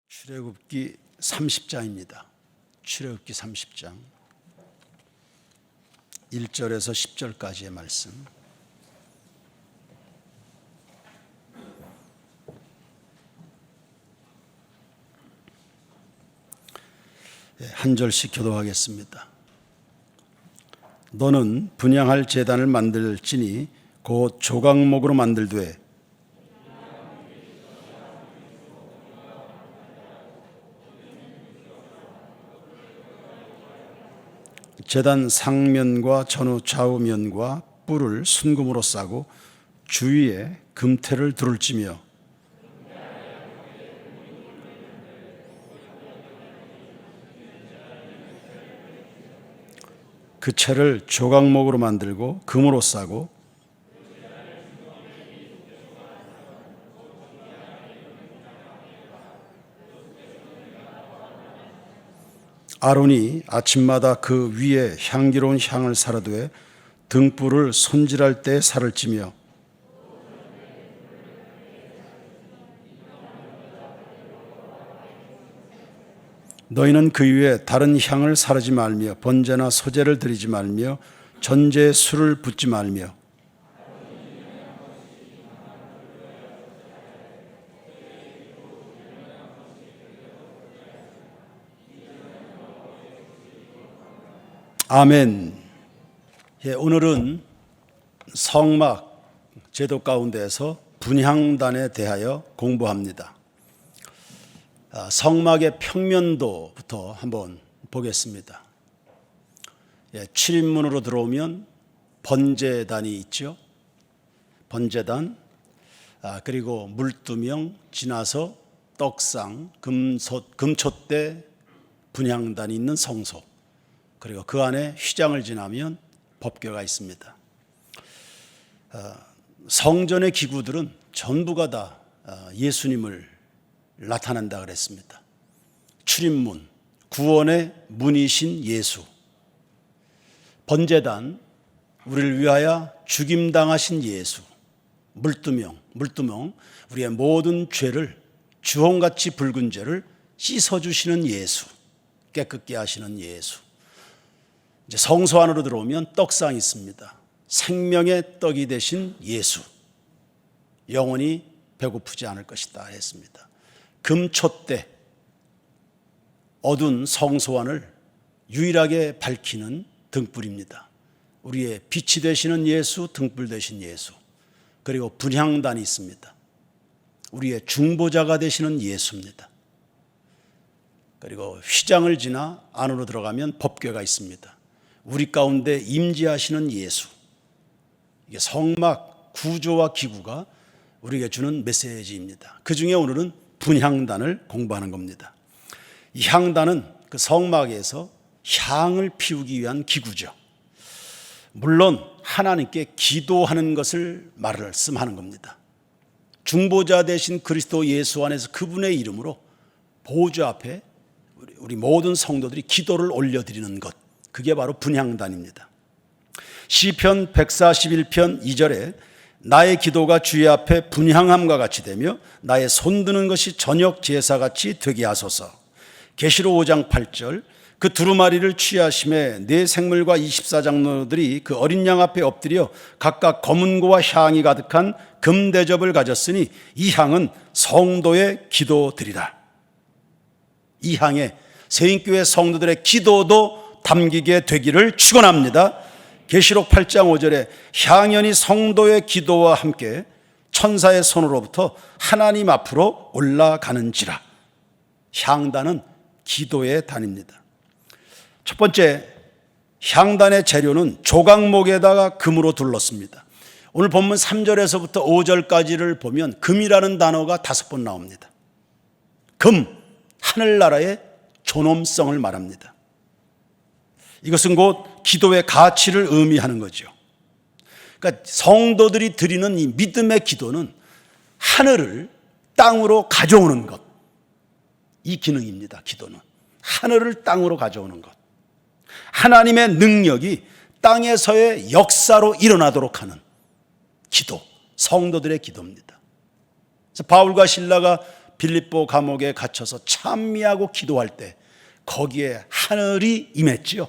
출애굽기 30장입니다. 출애굽기 30장 1절에서 10절까지의 말씀. 한 절씩 교도하겠습니다. 너는 분향할 제단을 만들지니 곧 조각목으로 만들되 제단 상면과 전후 좌우면과 뿔을 순금으로 싸고 주위에 금태를 두를지며 그 채를 조각목으로 만들고 금으로 싸고 아론이 아침마다 그 위에 향기로운 향을 사르되 등불을 손질할 때 살을 찌며 너희는 그 위에 다른 향을 사르지 말며 번제나 소제를 드리지 말며 전제에 술을 붓지 말며 아멘. 오늘은 성막 제도 가운데에서 분향단에 대하여 공부합니다. 성막의 평면도부터 한번 보겠습니다. 출입문으로 들어오면 번제단이 있죠. 번제단, 그리고 물두명 지나서 떡상, 금촛대 분향단이 있는 성소, 그리고 그 안에 휘장을 지나면 법궤가 있습니다. 성전의 기구들은 전부가 다 예수님을 나타낸다 그랬습니다. 출입문, 구원의 문이신 예수. 번제단, 우리를 위하여 죽임당하신 예수. 물두멍, 우리의 모든 죄를, 주홍같이 붉은 죄를 씻어주시는 예수, 깨끗게 하시는 예수. 이제 성소 안으로 들어오면 떡상이 있습니다. 생명의 떡이 되신 예수, 영원히 배고프지 않을 것이다 했습니다. 금촛대, 어두운 성소 안을 유일하게 밝히는 등불입니다. 우리의 빛이 되시는 예수, 등불 되신 예수. 그리고 분향단이 있습니다. 우리의 중보자가 되시는 예수입니다. 그리고 휘장을 지나 안으로 들어가면 법궤가 있습니다. 우리 가운데 임재하시는 예수. 이게 성막 구조와 기구가 우리에게 주는 메시지입니다. 그 중에 오늘은 분향단을 공부하는 겁니다. 이 향단은 그 성막에서 향을 피우기 위한 기구죠. 물론 하나님께 기도하는 것을 말씀하는 겁니다. 중보자 되신 그리스도 예수 안에서 그분의 이름으로 보좌 앞에 우리 모든 성도들이 기도를 올려드리는 것, 그게 바로 분향단입니다. 시편 141편 2절에 나의 기도가 주의 앞에 분향함과 같이 되며 나의 손드는 것이 저녁 제사같이 되게 하소서. 계시록 5장 8절 그 두루마리를 취하심에 네 생물과 24장로들이 그 어린 양 앞에 엎드려 각각 검은고와 향이 가득한 금대접을 가졌으니 이 향은 성도의 기도드리라. 이 향에 세인교회 성도들의 기도도 담기게 되기를 축원합니다. 계시록 8장 5절에 향연이 성도의 기도와 함께 천사의 손으로부터 하나님 앞으로 올라가는지라. 향단은 기도의 단입니다. 첫 번째, 향단의 재료는 조각목에다가 금으로 둘렀습니다. 오늘 본문 3절에서부터 5절까지를 보면 금이라는 단어가 5번 나옵니다. 금, 하늘나라의 존엄성을 말합니다. 이것은 곧 기도의 가치를 의미하는 거죠. 그러니까 성도들이 드리는 이 믿음의 기도는 하늘을 땅으로 가져오는 것, 이 기능입니다. 기도는 하늘을 땅으로 가져오는 것, 하나님의 능력이 땅에서의 역사로 일어나도록 하는 기도, 성도들의 기도입니다. 그래서 바울과 실라가 빌립보 감옥에 갇혀서 찬미하고 기도할 때 거기에 하늘이 임했지요.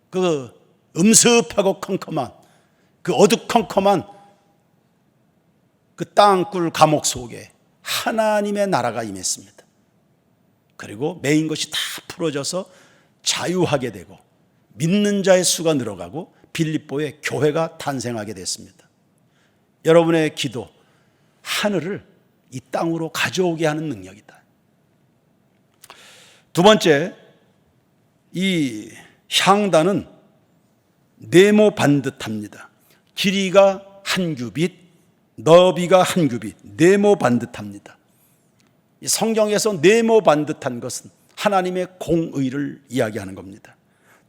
그 음습하고 컴컴한, 그 어두컴컴한 그 땅굴 감옥 속에 하나님의 나라가 임했습니다. 그리고 매인 것이 다 풀어져서 자유하게 되고 믿는 자의 수가 늘어가고 빌립보에 교회가 탄생하게 됐습니다. 여러분의 기도, 하늘을 이 땅으로 가져오게 하는 능력이다. 두 번째, 이 향단은 네모 반듯합니다. 길이가 한 규빗, 너비가 한 규빗, 네모 반듯합니다. 성경에서 네모 반듯한 것은 하나님의 공의를 이야기하는 겁니다.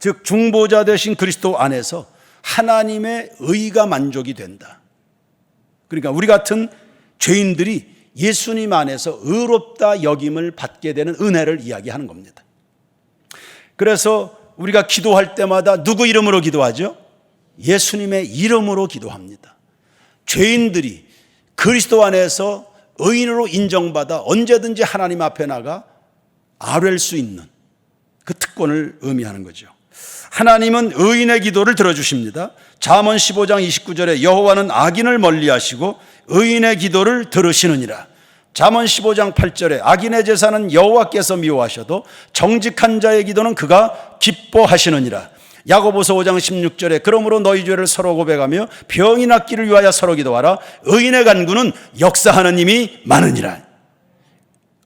즉 중보자 되신 그리스도 안에서 하나님의 의가 만족이 된다. 그러니까 우리 같은 죄인들이 예수님 안에서 의롭다 여김을 받게 되는 은혜를 이야기하는 겁니다. 그래서 우리가 기도할 때마다 누구 이름으로 기도하죠? 예수님의 이름으로 기도합니다. 죄인들이 그리스도 안에서 의인으로 인정받아 언제든지 하나님 앞에 나가 아뢰일 수 있는 그 특권을 의미하는 거죠. 하나님은 의인의 기도를 들어주십니다. 잠언 15장 29절에 여호와는 악인을 멀리하시고 의인의 기도를 들으시느니라. 잠언 15장 8절에 악인의 제사는 여호와께서 미워하셔도 정직한 자의 기도는 그가 기뻐하시느니라. 야고보서 5장 16절에 그러므로 너희 죄를 서로 고백하며 병이 낫기를 위하여 서로 기도하라. 의인의 간구는 역사하는 힘이 많으니라.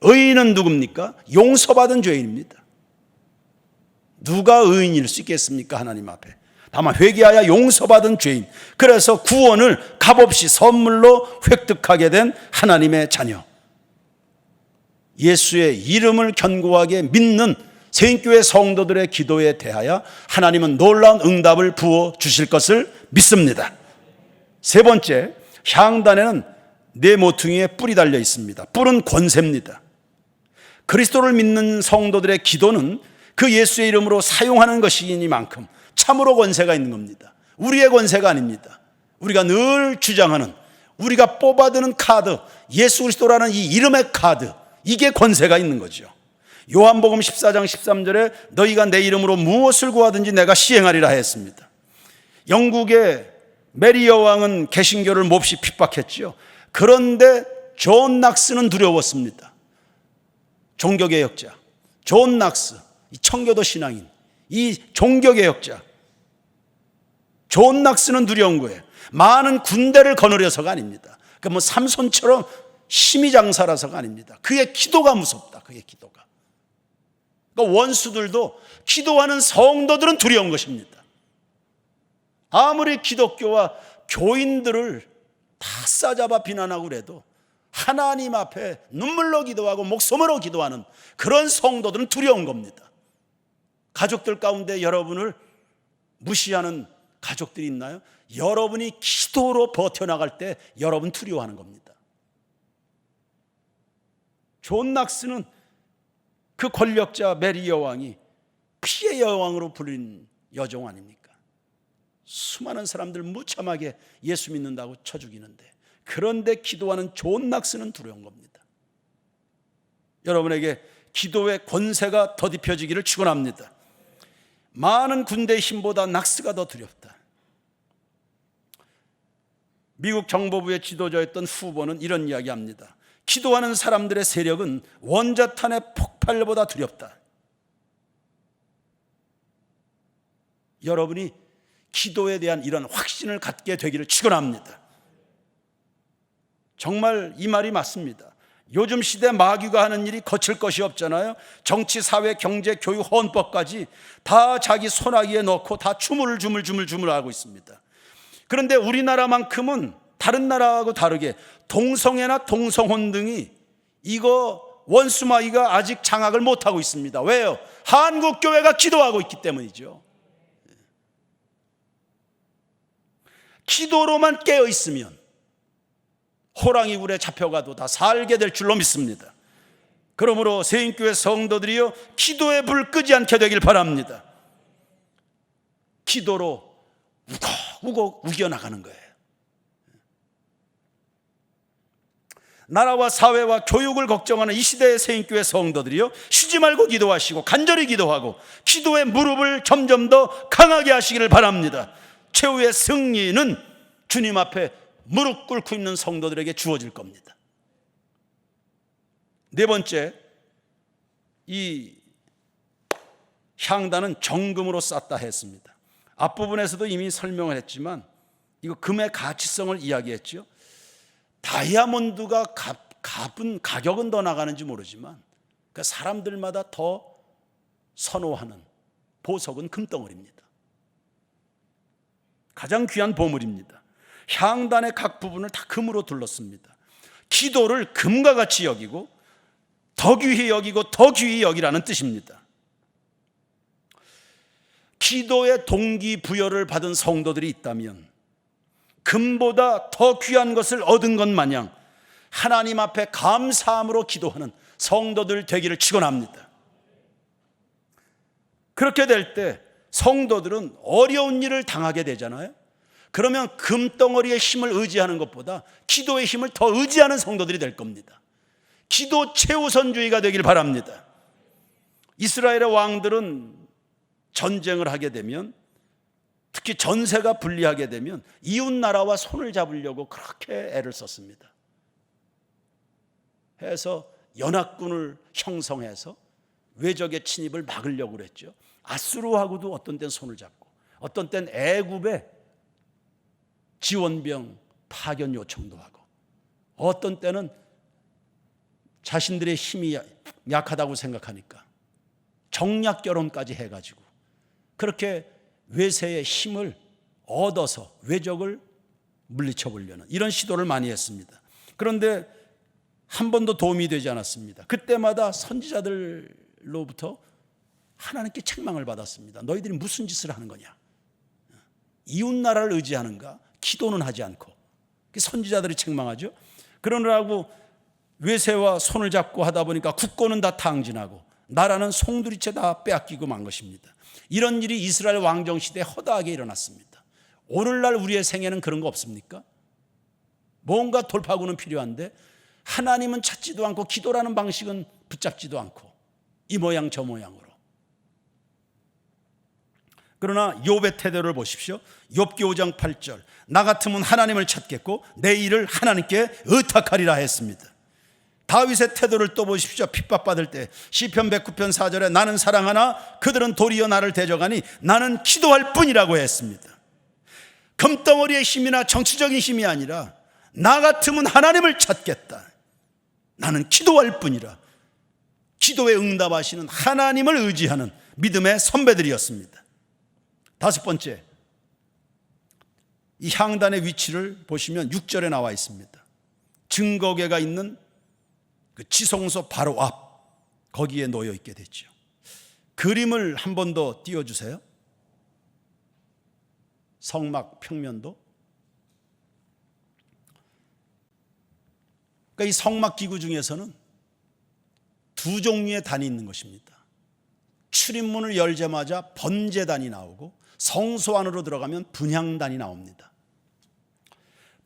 의인은 누굽니까? 용서받은 죄인입니다. 누가 의인일 수 있겠습니까? 하나님 앞에. 다만 회개하여 용서받은 죄인, 그래서 구원을 값없이 선물로 획득하게 된 하나님의 자녀, 예수의 이름을 견고하게 믿는 세인교회 성도들의 기도에 대하여 하나님은 놀라운 응답을 부어 주실 것을 믿습니다. 세 번째, 향단에는 네 모퉁이에 뿔이 달려 있습니다. 뿔은 권세입니다. 그리스도를 믿는 성도들의 기도는 그 예수의 이름으로 사용하는 것이니만큼 참으로 권세가 있는 겁니다. 우리의 권세가 아닙니다. 우리가 늘 주장하는, 우리가 뽑아드는 카드, 예수 그리스도라는 이 이름의 카드, 이게 권세가 있는 거죠. 요한복음 14장 13절에 너희가 내 이름으로 무엇을 구하든지 내가 시행하리라 했습니다. 영국의 메리 여왕은 개신교를 몹시 핍박했죠. 그런데 존 낙스는 두려웠습니다. 종교개혁자 존 낙스, 이 청교도 신앙인, 이 종교개혁자 존 낙스는 두려운 거예요. 많은 군대를 거느려서가 아닙니다. 그 뭐 삼손처럼 심히 장사라서가 아닙니다. 그의 기도가 무섭다. 그의 기도가. 그러니까 원수들도 기도하는 성도들은 두려운 것입니다. 아무리 기독교와 교인들을 다 싸잡아 비난하고 그래도 하나님 앞에 눈물로 기도하고 목숨으로 기도하는 그런 성도들은 두려운 겁니다. 가족들 가운데 여러분을 무시하는 가족들이 있나요? 여러분이 기도로 버텨나갈 때 여러분 두려워하는 겁니다. 존 낙스는 그 권력자 메리 여왕이 피의 여왕으로 불린 여종 아닙니까? 수많은 사람들 무참하게 예수 믿는다고 쳐 죽이는데, 그런데 기도하는 존 낙스는 두려운 겁니다. 여러분에게 기도의 권세가 더딥혀지기를 축원합니다. 많은 군대의 힘보다 낙스가 더 두렵다. 미국 정보부의 지도자였던 후보는 이런 이야기합니다. 기도하는 사람들의 세력은 원자탄의 폭발보다 두렵다. 여러분이 기도에 대한 이런 확신을 갖게 되기를 축원합니다. 정말 이 말이 맞습니다. 요즘 시대 마귀가 하는 일이 거칠 것이 없잖아요. 정치, 사회, 경제, 교육, 헌법까지 다 자기 손아귀에 넣고 다 주물주물하고 있습니다. 그런데 우리나라만큼은 다른 나라하고 다르게 동성애나 동성혼 등이 이거 원수마귀가 아직 장악을 못하고 있습니다. 왜요? 한국교회가 기도하고 있기 때문이죠. 기도로만 깨어 있으면 호랑이 굴에 잡혀가도 다 살게 될 줄로 믿습니다. 그러므로 세인교회 성도들이요, 기도의 불 끄지 않게 되길 바랍니다. 기도로 우거우거 우겨나가는 거예요. 나라와 사회와 교육을 걱정하는 이 시대의 새인교회 성도들이요, 쉬지 말고 기도하시고 간절히 기도하고 기도의 무릎을 점점 더 강하게 하시기를 바랍니다. 최후의 승리는 주님 앞에 무릎 꿇고 있는 성도들에게 주어질 겁니다. 네 번째, 이 향단은 정금으로 쌌다 했습니다. 앞부분에서도 이미 설명을 했지만 이거 금의 가치성을 이야기했죠. 다이아몬드가 가격은 더 나가는지 모르지만 그 사람들마다 더 선호하는 보석은 금덩어리입니다. 가장 귀한 보물입니다. 향단의 각 부분을 다 금으로 둘렀습니다. 기도를 금과 같이 여기고 더 귀히 여기고 더 귀히 여기라는 뜻입니다. 기도의 동기부여를 받은 성도들이 있다면 금보다 더 귀한 것을 얻은 것 마냥 하나님 앞에 감사함으로 기도하는 성도들 되기를 축원합니다. 그렇게 될 때 성도들은 어려운 일을 당하게 되잖아요. 그러면 금덩어리의 힘을 의지하는 것보다 기도의 힘을 더 의지하는 성도들이 될 겁니다. 기도 최우선주의가 되길 바랍니다. 이스라엘의 왕들은 전쟁을 하게 되면, 특히 전세가 불리하게 되면 이웃 나라와 손을 잡으려고 그렇게 애를 썼습니다. 해서 연합군을 형성해서 외적의 침입을 막으려고 그랬죠. 아수르하고도 어떤 때는 손을 잡고, 어떤 때는 애굽에 지원병 파견 요청도 하고, 어떤 때는 자신들의 힘이 약하다고 생각하니까 정략 결혼까지 해가지고 그렇게 외세의 힘을 얻어서 외적을 물리쳐 보려는 이런 시도를 많이 했습니다. 그런데 한 번도 도움이 되지 않았습니다. 그때마다 선지자들로부터 하나님께 책망을 받았습니다. 너희들이 무슨 짓을 하는 거냐? 이웃 나라를 의지하는가? 기도는 하지 않고. 선지자들이 책망하죠. 그러느라고 외세와 손을 잡고 하다 보니까 국고는 다 탕진하고 나라는 송두리째 다 빼앗기고 만 것입니다. 이런 일이 이스라엘 왕정 시대에 허다하게 일어났습니다. 오늘날 우리의 생애는 그런 거 없습니까? 뭔가 돌파구는 필요한데 하나님은 찾지도 않고 기도라는 방식은 붙잡지도 않고 이 모양 저 모양으로. 그러나 욥의 태도를 보십시오. 욥기 5장 8절, 나 같으면 하나님을 찾겠고 내 일을 하나님께 의탁하리라 했습니다. 다윗의 태도를 또 보십시오. 핍박받을 때 시편 109편 4절에 나는 사랑하나 그들은 도리어 나를 대적하니 나는 기도할 뿐이라고 했습니다. 금덩어리의 힘이나 정치적인 힘이 아니라 나 같으면 하나님을 찾겠다, 나는 기도할 뿐이라, 기도에 응답하시는 하나님을 의지하는 믿음의 선배들이었습니다. 다섯 번째, 이 향단의 위치를 보시면 6절에 나와 있습니다. 증거궤가 있는 그 지성소 바로 앞, 거기에 놓여 있게 됐죠. 그림을 한 번 더 띄워주세요. 성막 평면도. 그러니까 이 성막 기구 중에서는 두 종류의 단이 있는 것입니다. 출입문을 열자마자 번제단이 나오고 성소 안으로 들어가면 분향단이 나옵니다.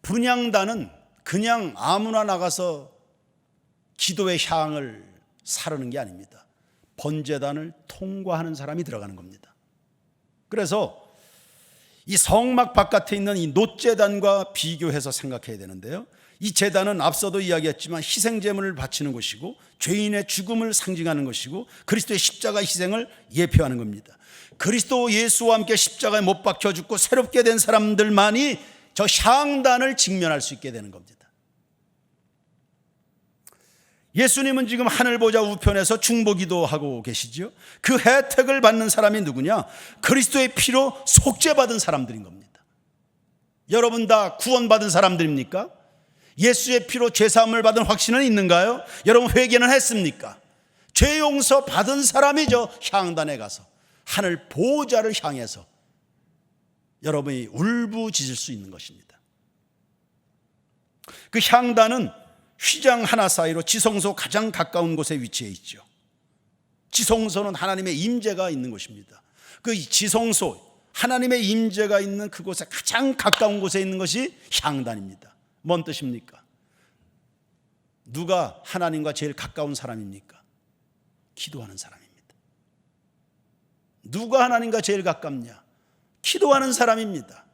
분향단은 그냥 아무나 나가서 기도의 향을 사르는 게 아닙니다. 번제단을 통과하는 사람이 들어가는 겁니다. 그래서 이 성막 바깥에 있는 이 놋제단과 비교해서 생각해야 되는데요, 이 제단은 앞서도 이야기했지만 희생제물을 바치는 것이고 죄인의 죽음을 상징하는 것이고 그리스도의 십자가 희생을 예표하는 겁니다. 그리스도 예수와 함께 십자가에 못 박혀 죽고 새롭게 된 사람들만이 저 향단을 직면할 수 있게 되는 겁니다. 예수님은 지금 하늘 보좌 우편에서 중보기도 하고 계시죠. 그 혜택을 받는 사람이 누구냐? 그리스도의 피로 속죄받은 사람들인 겁니다. 여러분 다 구원받은 사람들입니까? 예수의 피로 죄사함을 받은 확신은 있는가요? 여러분 회개는 했습니까? 죄 용서 받은 사람이죠. 향단에 가서 하늘 보좌를 향해서 여러분이 울부짖을 수 있는 것입니다. 그 향단은 휘장 하나 사이로 지성소 가장 가까운 곳에 위치해 있죠. 지성소는 하나님의 임재가 있는 곳입니다. 그 지성소, 하나님의 임재가 있는 그곳에 가장 가까운 곳에 있는 것이 향단입니다. 뭔 뜻입니까? 누가 하나님과 제일 가까운 사람입니까? 기도하는 사람입니다. 누가 하나님과 제일 가깝냐? 기도하는 사람입니다.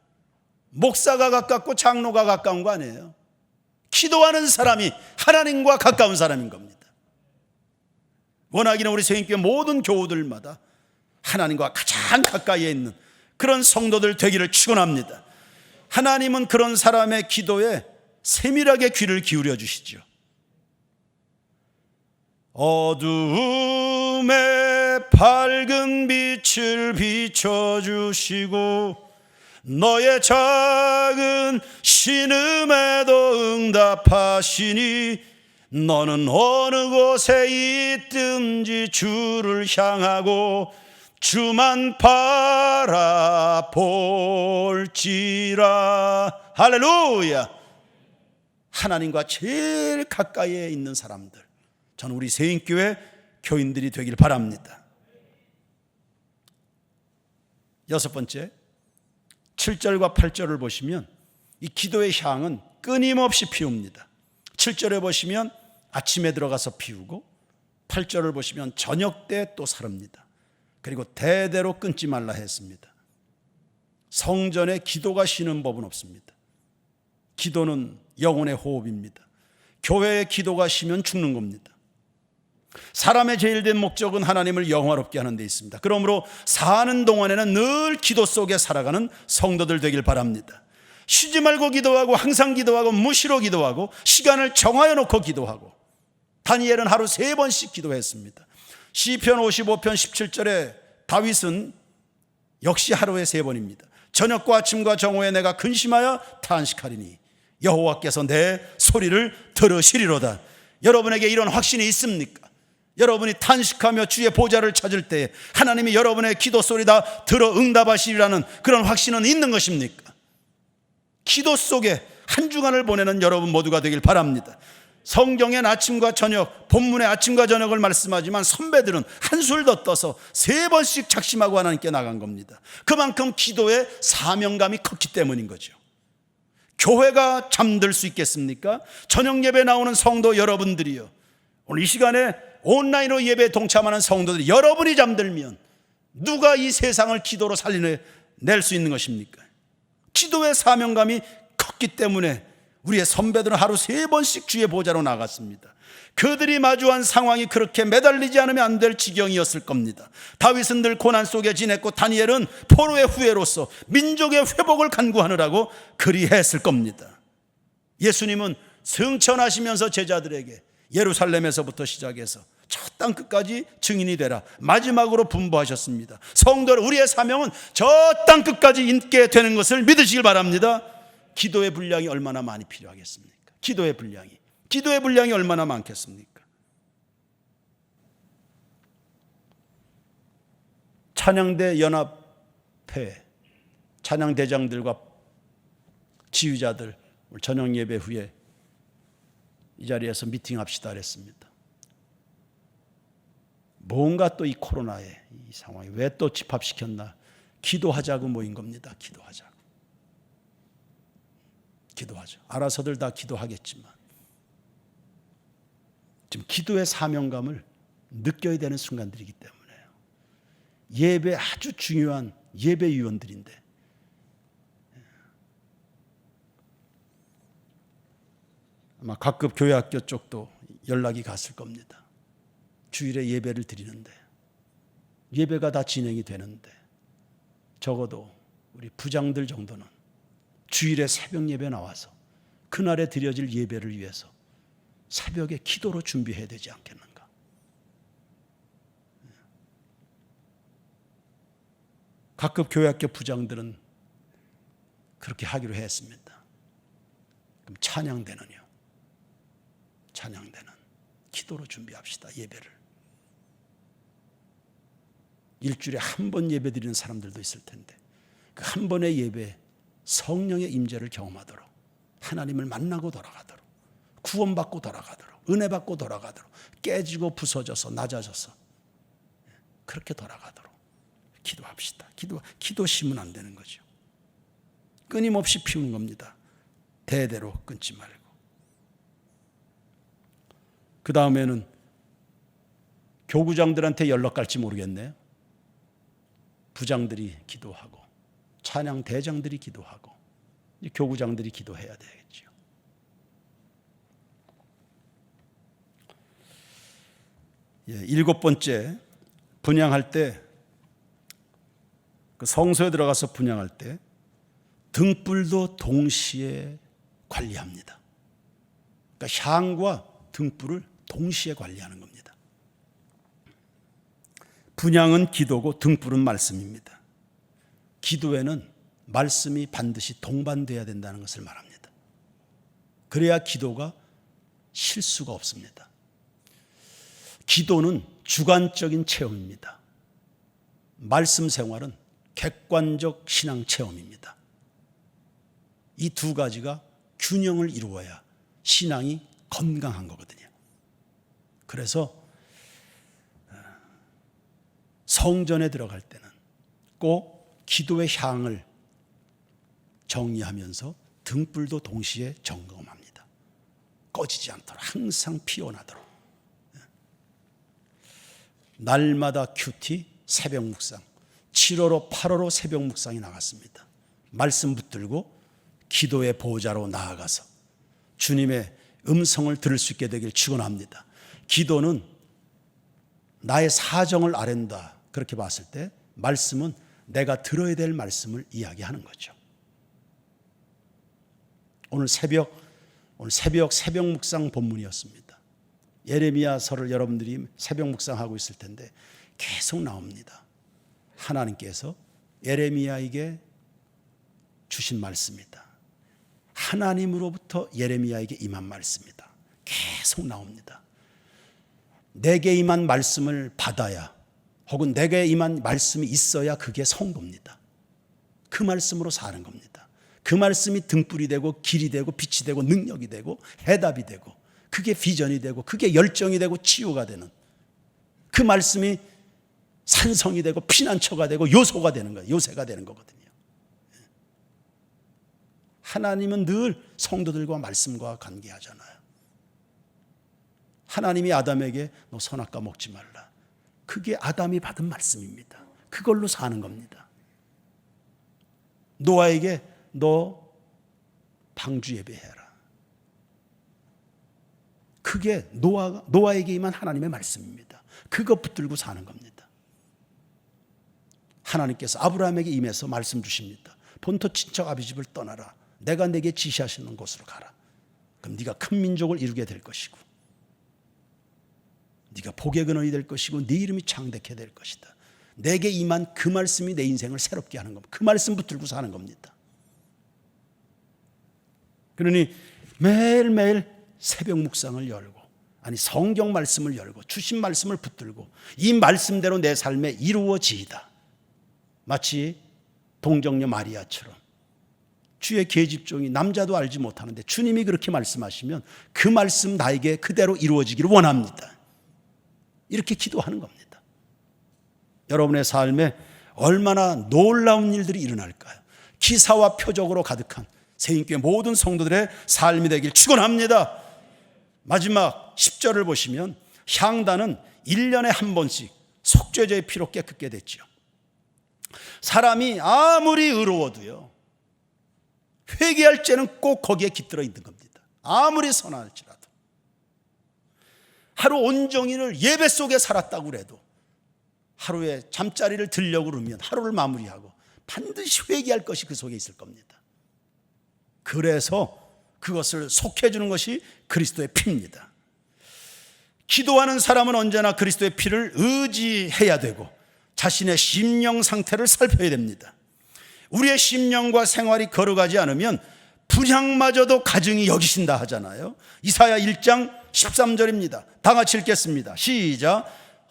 목사가 가깝고 장로가 가까운 거 아니에요. 기도하는 사람이 하나님과 가까운 사람인 겁니다. 원하기는 우리 새인교회 모든 교우들마다 하나님과 가장 가까이에 있는 그런 성도들 되기를 축원합니다. 하나님은 그런 사람의 기도에 세밀하게 귀를 기울여 주시죠. 어두움에 밝은 빛을 비춰주시고 너의 작은 신음에도 응답하시니 너는 어느 곳에 있든지 주를 향하고 주만 바라볼지라. 할렐루야. 하나님과 제일 가까이에 있는 사람들, 저는 우리 새인교회 교인들이 되길 바랍니다. 여섯 번째, 7절과 8절을 보시면 이 기도의 향은 끊임없이 피웁니다. 7절에 보시면 아침에 들어가서 피우고, 8절을 보시면 저녁 때 또 사릅니다. 그리고 대대로 끊지 말라 했습니다. 성전에 기도가 쉬는 법은 없습니다. 기도는 영혼의 호흡입니다. 교회의 기도가 쉬면 죽는 겁니다. 사람의 제일 된 목적은 하나님을 영화롭게 하는 데 있습니다. 그러므로 사는 동안에는 늘 기도 속에 살아가는 성도들 되길 바랍니다. 쉬지 말고 기도하고, 항상 기도하고, 무시로 기도하고, 시간을 정하여 놓고 기도하고. 다니엘은 하루 3번씩 기도했습니다. 시편 55편 17절에 다윗은 역시 하루에 3번입니다. 저녁과 아침과 정오에 내가 근심하여 탄식하리니 여호와께서 내 소리를 들으시리로다. 여러분에게 이런 확신이 있습니까? 여러분이 탄식하며 주의 보좌를 찾을 때 하나님이 여러분의 기도 소리 다 들어 응답하시리라는 그런 확신은 있는 것입니까? 기도 속에 한 주간을 보내는 여러분 모두가 되길 바랍니다. 성경엔 아침과 저녁, 본문에 아침과 저녁을 말씀하지만 선배들은 한술 더 떠서 3번씩 작심하고 하나님께 나간 겁니다. 그만큼 기도의 사명감이 컸기 때문인 거죠. 교회가 잠들 수 있겠습니까? 저녁 예배 나오는 성도 여러분들이요, 오늘 이 시간에 온라인으로 예배에 동참하는 성도들이 여러분이 잠들면 누가 이 세상을 기도로 살려낼 수 있는 것입니까? 기도의 사명감이 컸기 때문에 우리의 선배들은 하루 3번씩 주의 보좌로 나갔습니다. 그들이 마주한 상황이 그렇게 매달리지 않으면 안 될 지경이었을 겁니다. 다윗은 늘 고난 속에 지냈고, 다니엘은 포로의 후예로서 민족의 회복을 간구하느라고 그리했을 겁니다. 예수님은 승천하시면서 제자들에게 예루살렘에서부터 시작해서 저 땅 끝까지 증인이 되라 마지막으로 분부하셨습니다. 성도들, 우리의 사명은 저 땅 끝까지 있게 되는 것을 믿으시길 바랍니다. 기도의 분량이 얼마나 많이 필요하겠습니까? 기도의 분량이 얼마나 많겠습니까? 찬양대 연합회 찬양대장들과 지휘자들 오늘 저녁 예배 후에 이 자리에서 미팅합시다 그랬습니다. 뭔가 또 이 코로나의 이 상황이 왜 또 집합시켰나? 기도하자고 모인 겁니다. 기도하죠. 알아서들 다 기도하겠지만 지금 기도의 사명감을 느껴야 되는 순간들이기 때문에요. 예배 아주 중요한 예배위원들인데 아마 각급 교회학교 쪽도 연락이 갔을 겁니다. 주일에 예배를 드리는데, 예배가 다 진행이 되는데 적어도 우리 부장들 정도는 주일에 새벽 예배 나와서 그날에 드려질 예배를 위해서 새벽에 기도로 준비해야 되지 않겠는가? 각급 교회학교 부장들은 그렇게 하기로 했습니다. 그럼 찬양대는요? 찬양대는 기도로 준비합시다. 예배를 일주일에 한 번 예배 드리는 사람들도 있을 텐데 그 한 번의 예배 성령의 임재를 경험하도록, 하나님을 만나고 돌아가도록, 구원받고 돌아가도록, 은혜받고 돌아가도록, 깨지고 부서져서 낮아져서 그렇게 돌아가도록 기도합시다. 기도 쉬면 안 되는 거죠. 끊임없이 피우는 겁니다. 대대로 끊지 말고. 그 다음에는 교구장들한테 연락 갈지 모르겠네요. 부장들이 기도하고 찬양 대장들이 기도하고 교구장들이 기도해야 되겠죠. 일곱 번째, 분향할 때, 그 성소에 들어가서 분향할 때 등불도 동시에 관리합니다. 그러니까 향과 등불을 동시에 관리하는 겁니다. 분향은 기도고 등불은 말씀입니다. 기도에는 말씀이 반드시 동반돼야 된다는 것을 말합니다. 그래야 기도가 실수가 없습니다. 기도는 주관적인 체험입니다. 말씀 생활은 객관적 신앙 체험입니다. 이 두 가지가 균형을 이루어야 신앙이 건강한 거거든요. 그래서 성전에 들어갈 때는 꼭 기도의 향을 정리하면서 등불도 동시에 점검합니다. 꺼지지 않도록 항상 피어나도록. 날마다 큐티 새벽 묵상, 7월호 8월호 새벽 묵상이 나갔습니다. 말씀 붙들고 기도의 보좌로 나아가서 주님의 음성을 들을 수 있게 되길 축원합니다. 기도는 나의 사정을 아랜다 그렇게 봤을 때 말씀은 내가 들어야 될 말씀을 이야기하는 거죠. 오늘 새벽 묵상 본문이었습니다. 예레미야서를 여러분들이 새벽 묵상하고 있을 텐데 계속 나옵니다. 하나님께서 예레미야에게 주신 말씀이다. 하나님으로부터 예레미야에게 임한 말씀이다. 계속 나옵니다. 내게 임한 말씀을 받아야, 혹은 내게 임한 말씀이 있어야 그게 성도입니다. 그 말씀으로 사는 겁니다. 그 말씀이 등불이 되고 길이 되고 빛이 되고 능력이 되고 해답이 되고 그게 비전이 되고 그게 열정이 되고 치유가 되는, 그 말씀이 산성이 되고 피난처가 되고 요소가 되는 거예요. 요새가 되는 거거든요. 하나님은 늘 성도들과 말씀과 관계하잖아요. 하나님이 아담에게 너 선악과 먹지 말라. 그게 아담이 받은 말씀입니다. 그걸로 사는 겁니다. 노아에게 너 방주 예배해라. 그게 노아에게 임한 하나님의 말씀입니다. 그거 붙들고 사는 겁니다. 하나님께서 아브라함에게 임해서 말씀 주십니다. 본토 친척 아비집을 떠나라. 내가 내게 지시하시는 곳으로 가라. 그럼 네가 큰 민족을 이루게 될 것이고 네가 복의 근원이 될 것이고 네 이름이 창대케 될 것이다. 내게 임한 그 말씀이 내 인생을 새롭게 하는 겁니다. 그 말씀 붙들고 사는 겁니다. 그러니 매일매일 새벽 묵상을 열고, 아니 성경 말씀을 열고 주신 말씀을 붙들고 이 말씀대로 내 삶에 이루어지이다. 마치 동정녀 마리아처럼 주의 계집종이 남자도 알지 못하는데 주님이 그렇게 말씀하시면 그 말씀 나에게 그대로 이루어지기를 원합니다. 이렇게 기도하는 겁니다. 여러분의 삶에 얼마나 놀라운 일들이 일어날까요? 기사와 표적으로 가득한 새인교회 모든 성도들의 삶이 되길 축원합니다. 마지막 10절을 보시면 향단은 1년에 한 번씩 속죄제의 피로 깨끗게 됐죠. 사람이 아무리 의로워도요, 회개할 죄는 꼭 거기에 깃들어 있는 겁니다. 아무리 선할지라도. 하루 온종일을 예배 속에 살았다고 해도 하루에 잠자리를 들려고 그러면 하루를 마무리하고 반드시 회개할 것이 그 속에 있을 겁니다. 그래서 그것을 속해 주는 것이 그리스도의 피입니다. 기도하는 사람은 언제나 그리스도의 피를 의지해야 되고 자신의 심령 상태를 살펴야 됩니다. 우리의 심령과 생활이 거룩하지 않으면 분향마저도 가증히 여기신다 하잖아요. 이사야 1장 13절입니다. 다 같이 읽겠습니다. 시작.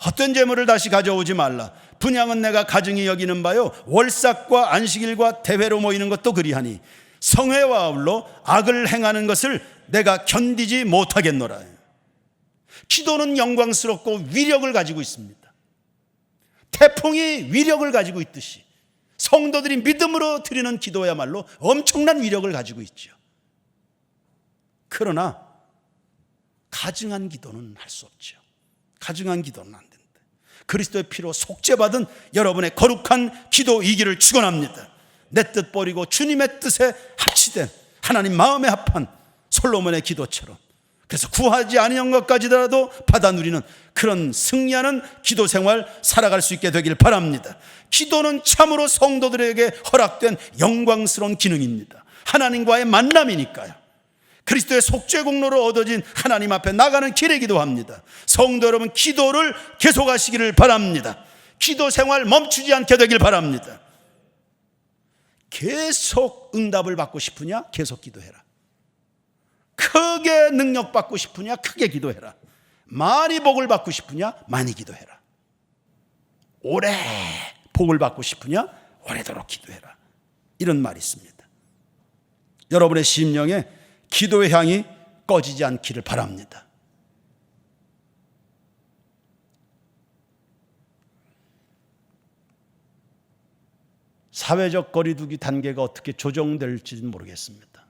헛된 재물을 다시 가져오지 말라. 분향은 내가 가증히 여기는 바요, 월삭과 안식일과 대회로 모이는 것도 그리하니 성회와 아울러 악을 행하는 것을 내가 견디지 못하겠노라. 기도는 영광스럽고 위력을 가지고 있습니다. 태풍이 위력을 가지고 있듯이 성도들이 믿음으로 드리는 기도야말로 엄청난 위력을 가지고 있죠. 그러나 가증한 기도는 할 수 없죠. 가증한 기도는 안 된다. 그리스도의 피로 속죄받은 여러분의 거룩한 기도이기를 축원합니다. 내 뜻 버리고 주님의 뜻에 합치된 하나님 마음에 합한 솔로몬의 기도처럼, 그래서 구하지 아니한 것까지라도 받아 누리는 그런 승리하는 기도 생활 살아갈 수 있게 되길 바랍니다. 기도는 참으로 성도들에게 허락된 영광스러운 기능입니다. 하나님과의 만남이니까요. 그리스도의 속죄 공로로 얻어진 하나님 앞에 나가는 길이기도 합니다. 성도 여러분, 기도를 계속하시기를 바랍니다. 기도 생활 멈추지 않게 되길 바랍니다. 계속 응답을 받고 싶으냐? 계속 기도해라. 크게 능력 받고 싶으냐? 크게 기도해라. 많이 복을 받고 싶으냐? 많이 기도해라. 오래 복을 받고 싶으냐? 오래도록 기도해라. 이런 말이 있습니다. 여러분의 심령에 기도의 향이 꺼지지 않기를 바랍니다. 사회적 거리두기 단계가 어떻게 조정될지는 모르겠습니다.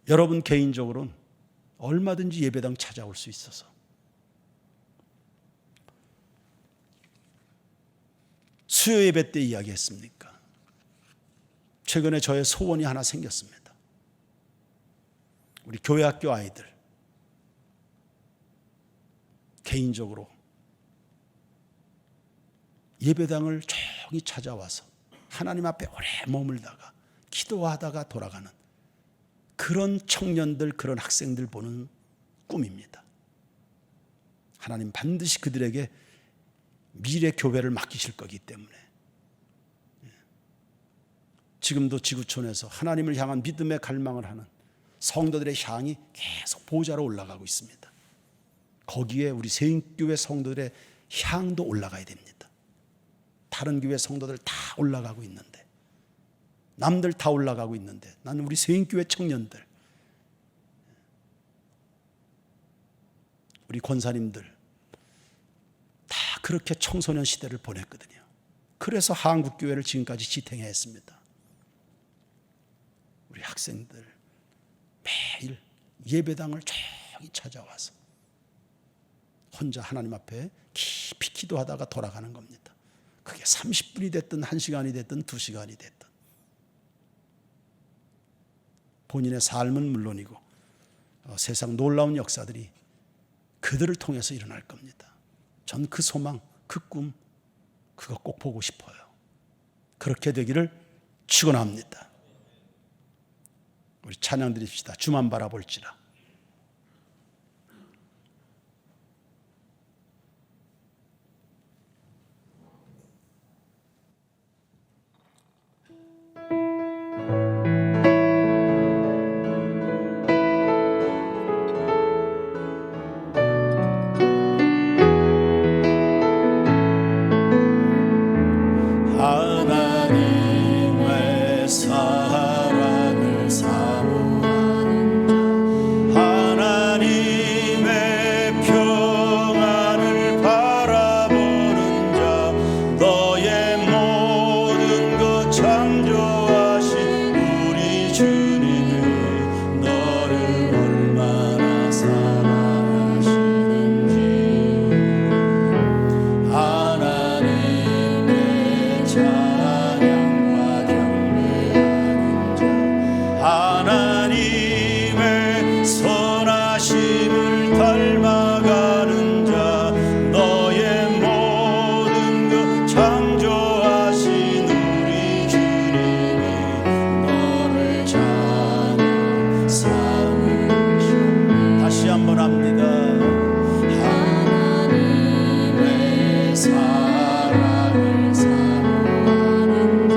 여러분 개인적으로는 얼마든지 예배당 찾아올 수 있어서 수요 예배 때 이야기했습니까? 최근에 저의 소원이 하나 생겼습니다. 우리 교회 학교 아이들 개인적으로 예배당을 조용히 찾아와서 하나님 앞에 오래 머물다가 기도하다가 돌아가는 그런 청년들, 그런 학생들 보는 꿈입니다. 하나님 반드시 그들에게 미래 교회를 맡기실 거기 때문에 지금도 지구촌에서 하나님을 향한 믿음의 갈망을 하는 성도들의 향이 계속 보좌로 올라가고 있습니다. 거기에 우리 세인교회 성도들의 향도 올라가야 됩니다. 다른 교회 성도들 다 올라가고 있는데, 남들 다 올라가고 있는데, 나는 우리 세인교회 청년들, 우리 권사님들 다 그렇게 청소년 시대를 보냈거든요. 그래서 한국교회를 지금까지 지탱해야 했습니다. 우리 학생들 매일 예배당을 조용히 찾아와서 혼자 하나님 앞에 깊이 기도하다가 돌아가는 겁니다. 그게 30분이 됐든 1시간이 됐든 2시간이 됐든 본인의 삶은 물론이고 세상 놀라운 역사들이 그들을 통해서 일어날 겁니다. 전 그 소망, 그 꿈, 그거 꼭 보고 싶어요. 그렇게 되기를 축원합니다. 우리 찬양 드립시다. 주만 바라볼지라. 하나님의 사랑을 사모하는 자, 하나님의 평안을 바라보는 자, 너의 모든 것 창조하신 우리 주님이 너를 얼마나 사랑하시는지. 하나님의 찬양과 경배하는 자, 하나님의 선하심을 닮아가는 자, 너의 모든 것 창조하신 우리 주님이 너를 찬양 삼으시오. 다시 한번 합니다. 하나님의 사랑을 사모하는 자,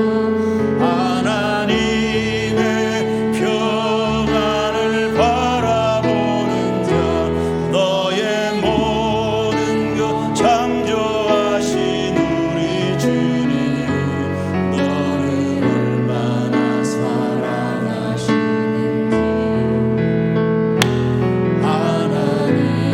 하나님의 평안을 바라보는 자, 너의 모든 것 창조하신 우리 주님이 너를 얼마나 사랑하시는지. 하나님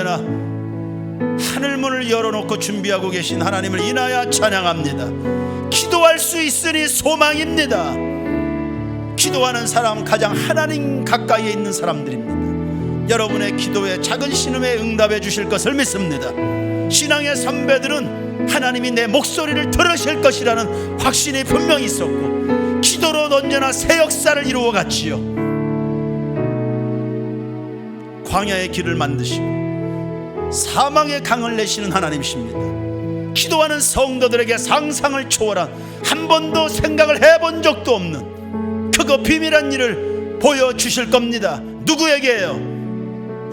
언제나 하늘문을 열어놓고 준비하고 계신 하나님을 인하여 찬양합니다. 기도할 수 있으니 소망입니다. 기도하는 사람 가장 하나님 가까이에 있는 사람들입니다. 여러분의 기도에 작은 신음에 응답해 주실 것을 믿습니다. 신앙의 선배들은 하나님이 내 목소리를 들으실 것이라는 확신이 분명히 있었고 기도로 언제나 새 역사를 이루어 갔지요. 광야의 길을 만드시고 사망의 강을 내시는 하나님이십니다. 기도하는 성도들에게 상상을 초월한 한 번도 생각을 해본 적도 없는 크고 비밀한 일을 보여주실 겁니다. 누구에게요?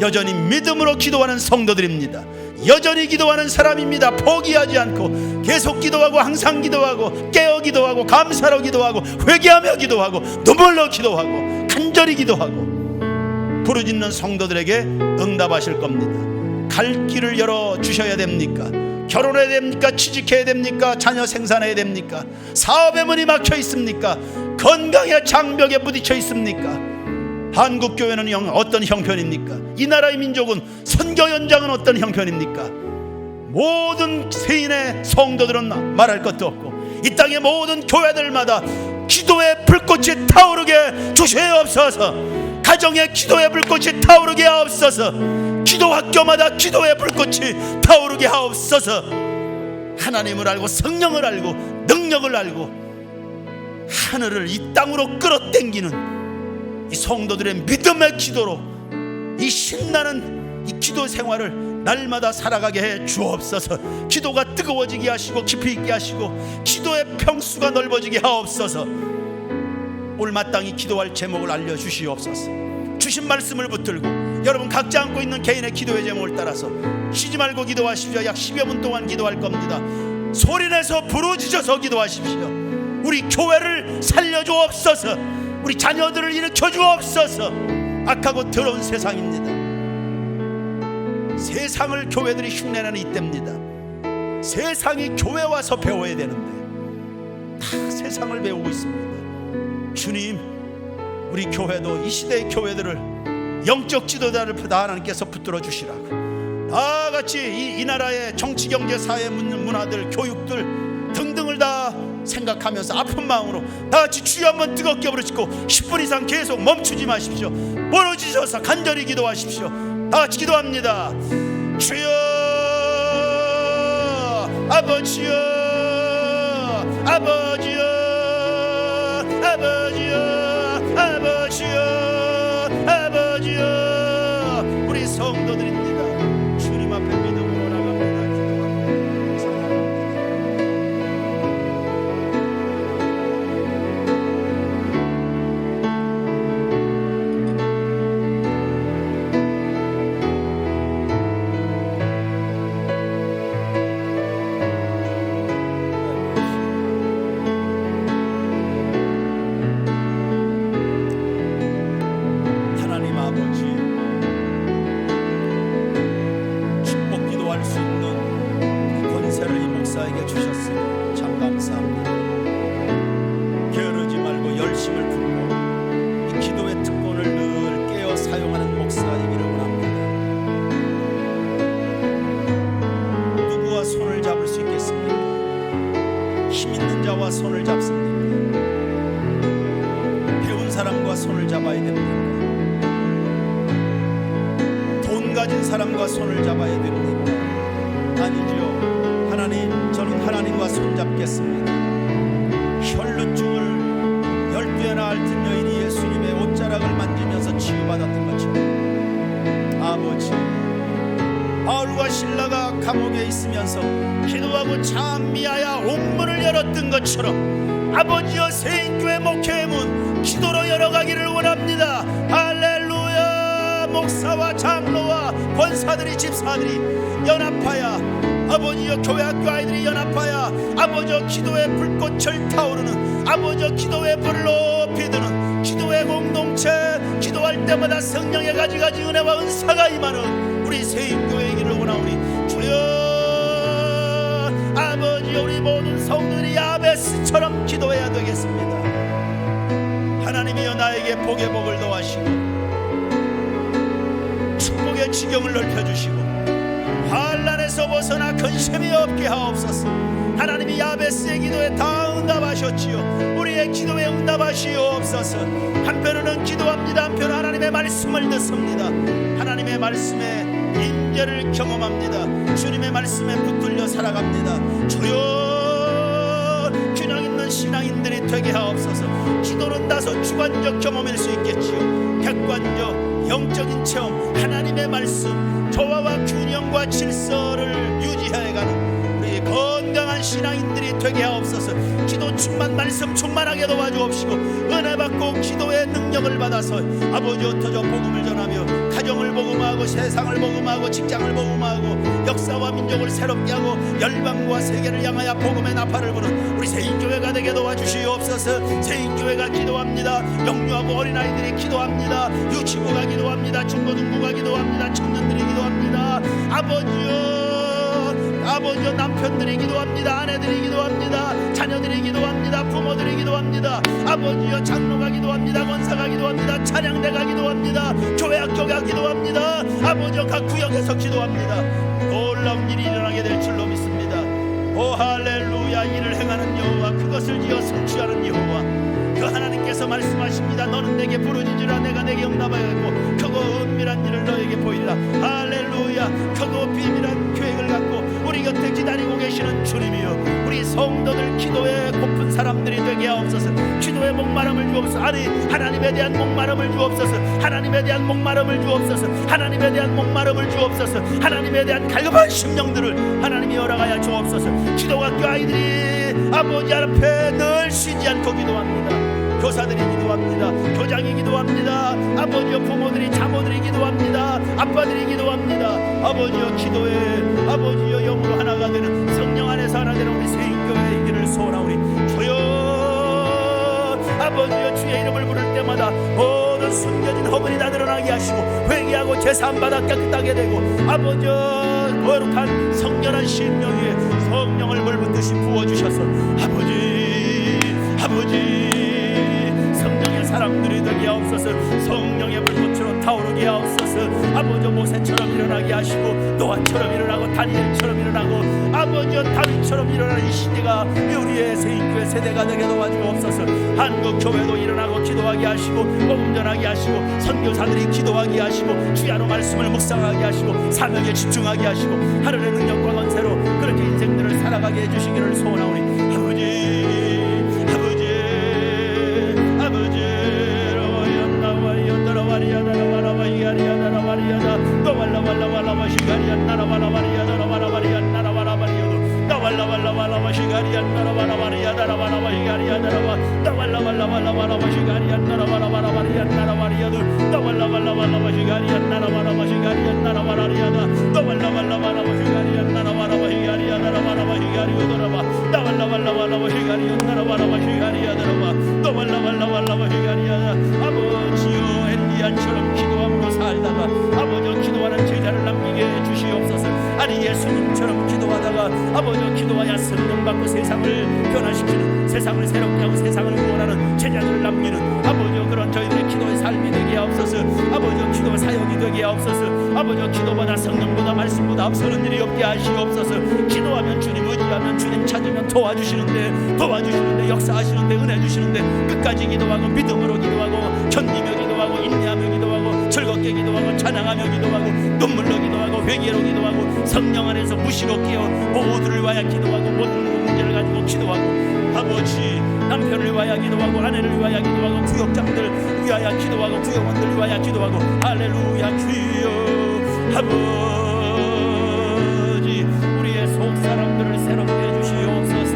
여전히 믿음으로 기도하는 성도들입니다. 여전히 기도하는 사람입니다. 포기하지 않고 계속 기도하고 항상 기도하고 깨어 기도하고 감사로 기도하고 회개하며 기도하고 눈물로 기도하고 간절히 기도하고 부르짖는 성도들에게 응답하실 겁니다. 갈 길을 열어주셔야 됩니까? 결혼해야 됩니까? 취직해야 됩니까? 자녀 생산해야 됩니까? 사업의 문이 막혀 있습니까? 건강의 장벽에 부딪혀 있습니까? 한국교회는 어떤 형편입니까? 이 나라의 민족은 선교 현장은 어떤 형편입니까? 모든 세인의 성도들은 말할 것도 없고 이 땅의 모든 교회들마다 기도의 불꽃이 타오르게 주시옵소서. 가정의 기도의 불꽃이 타오르게 하옵소서. 기도 학교마다 기도의 불꽃이 타오르게 하옵소서. 하나님을 알고 성령을 알고 능력을 알고 하늘을 이 땅으로 끌어당기는 이 성도들의 믿음의 기도로 이 신나는 이 기도 생활을 날마다 살아가게 해 주옵소서. 기도가 뜨거워지게 하시고 깊이 있게 하시고 기도의 평수가 넓어지게 하옵소서. 올마땅히 기도할 제목을 알려주시옵소서. 주신 말씀을 붙들고 여러분 각자 안고 있는 개인의 기도의 제목을 따라서 쉬지 말고 기도하십시오. 약 10여 분 동안 기도할 겁니다. 소리내서 부르짖어서 기도하십시오. 우리 교회를 살려주옵소서. 우리 자녀들을 일으켜 주옵소서. 악하고 더러운 세상입니다. 세상을 교회들이 흉내내는 이때입니다. 세상이 교회 와서 배워야 되는데 다 세상을 배우고 있습니다. 주님, 우리 교회도 이 시대의 교회들을 영적 지도자를 다 하나님께서 붙들어 주시라고 다같이 이 나라의 정치, 경제, 사회, 문화들, 교육들 등등을 다 생각하면서 아픈 마음으로 다같이 주여 한번 뜨겁게 부르짖고 10분 이상 계속 멈추지 마십시오. 부르짖어서 간절히 기도하십시오. 다같이 기도합니다. 주여, 아버지여, 아버지여, 아버지여, 아버지여, 아버지여. 우리 성도들입니다. 주님 앞에 믿음으로 나갑니다. 하나님 아버지, 축복 기도할 수 있는 권세를 이 목사에게 주셨으니 참 감사합니다. 게으르지 말고 열심을 품고 이 기도의 특권을 늘 깨어 사용하는 목사이기를 원합니다. 누구와 손을 잡을 수 있겠습니까? 힘 있는 자와 손을 잡습니까? 배운 사람과 손을 잡아야 됩니까? 돈 가진 사람과 손을 잡아야 됩니까? 아니죠. 하나님, 저는 하나님과 손잡겠습니다. 혈루증을 12회나 앓던 여인이 예수님의 옷자락을 만지면서 치유받았던 것처럼 아버지, 바울과 실라가 감옥에 있으면서 기도하고 찬미하여 옥문을 열었던 것처럼 아버지여, 세인교회 목회의 문 기도로 열어가기를 원합니다. 할렐루야. 목사와 장로와 권사들이, 집사들이 연합하여 아버지여, 교회 학교 아이들이 연합하여 아버지여, 기도의 불꽃을 타오르는 아버지여, 기도의 불을 높이 드는 기도의 공동체, 기도할 때마다 성령의 가지가지 은혜와 은사가 임하는 우리 세인교회이기를 원하오니 주여, 아버지, 우리 모든 성도들이 야베스처럼 기도해야 되겠습니다. 하나님이여, 나에게 복의 복을 더하시고 축복의 지경을 넓혀주시고 환난에서 벗어나 근심이 없게 하옵소서. 하나님이 야베스의 기도에 다 응답하셨지요. 우리의 기도에 응답하시옵소서. 한편으로는 기도합니다, 한편으로는 하나님의 말씀을 듣습니다. 하나님의 말씀에 인재를 경험합니다. 주님의 말씀에 붙들려 살아갑니다. 주여, 균형 있는 신앙인들이 되게 하옵소서. 기도는 다소 주관적 경험일 수 있겠지요. 객관적 영적인 체험, 하나님의 말씀, 조화와 균형과 질서를 유지해가는 우리 건강한 신앙인들이 되게 하옵소서. 기도 충만, 말씀 충만하게 도와주옵시고 은혜 받고 기도의 능력을 받아서 아버지 흩어져 복음을 전하며 가정을 복음하고 세상을 복음하고 직장을 복음하고 역사와 민족을 새롭게 하고 열방과 세계를 향하여 복음의 나팔을 부는 우리 세인교회가 되게 도와주시옵소서. 세인교회가 기도합니다. 영유하고 어린아이들이 기도합니다. 유치부가 기도합니다. 중고등부가 기도합니다. 청년들이 기도합니다. 아버지여, 남편들이 기도합니다. 아내들이 기도합니다. 자녀들이 기도합니다. 부모들이 기도합니다. 아버지여, 장로가 기도합니다. 권사가 기도합니다. 찬양대가 기도합니다. 교회학교가 기도합니다. 아버지여, 각 구역에서 기도합니다. 놀라운 일이 일어나게 될 줄로 믿습니다. 오 할렐루야. 이를 행하는 여호와, 그것을 지어 성취하는 여호와, 그 하나님께서 말씀하십니다. 너는 내게 부르짖으라, 내가 내게 응답하겠고 크고 은밀한 일을 너에게 보이리라. 할렐루야. 크고 비밀한 계획을 갖고 우리 곁에 기다리고 계시는 주님이여, 우리 성도들 기도에 고픈 사람들이 되게 하옵소서. 기도에 목마름을 주옵소서. 아니, 하나님에 대한 목마름을 주옵소서. 하나님에 대한 목마름을 주옵소서. 하나님에 대한 목마름을 주옵소서. 하나님에 대한 갈급한 심령들을 하나님이 열어가야 주옵소서. 기도학교 아이들이 아버지 앞에 늘 쉬지 않고 기도합니다. 교사들이 기도합니다. 교장이 기도합니다. 아버지여, 부모들이, 자모들이 기도합니다. 아빠들이 기도합니다. 아버지여, 기도에 아버지여 영으로 하나가 되는, 성령 안에서 하나 되는 우리 세인교회의 이기를 소원하오니 주여, 아버지여, 주의 이름을 부를 때마다 모든 숨겨진 허물이 다 드러나게 하시고 회개하고 제사함받아 깨끗하게 되고 아버지여, 거룩한 성결한 심령 위에 성령을 물붓듯이 부어주셔서 아버지 성령의 사람들이 되게 하옵소서. 성령의 불꽃으로 타오르게 하옵소서. 아버지 모세처럼 일어나게 하시고 노아처럼 일어나고 다니엘처럼 일어나고 아버지 다윗처럼 일어나는 이 시대가 우리의 세인교회 세대가 되게 도와주옵소서. 한국 교회도 일어나고 기도하게 하시고 복음 전하게 하시고 선교사들이 기도하게 하시고 주야로 말씀을 묵상하게 하시고 사명에 집중하게 하시고 하늘의 능력과 권세로 그렇게 인생들을 살아가게 해주시기를 소원하오니 아버지요, 엘리야처럼 기도함으로 살다가 아버지요, 기도하는 제자를 남기게 해주시옵소서. 아니, 예수님처럼 기도하다가 아버지요, 기도하여 성령 받고 세상을 변화시키는, 세상을 새롭게 하고 세상을 구원하는 제자들을 남기는 아버지요, 그런 저희들의 기도의 삶이 되게 하옵소서. 아버지요, 기도의 사역이 되게 하옵소서. 아버지요, 기도보다 성령보다 말씀보다 앞서는 일이 없게 하시옵소서. 기도하면 주님, 의지하면 주님, 찾으면 도와주시는데 역사하시는데 은혜 주시는데 끝까지 기도하고 믿음으로 기도하고 견디며 기도하고 인내하며 기도하고 즐겁게 기도하고 찬양하며 기도하고 눈물로 기도하고 회개로 기도하고 성령 안에서 무시로 깨어 모두를 위하여 기도하고 모든 문제를 가지고 기도하고 아버지, 남편을 위하여 기도하고 아내를 위하여 기도하고 구역장들 위하여 기도하고 구역원들 위하여 기도하고 할렐루야. 주여, 아버지, 우리의 속사람들을 새롭게 해주시옵소서.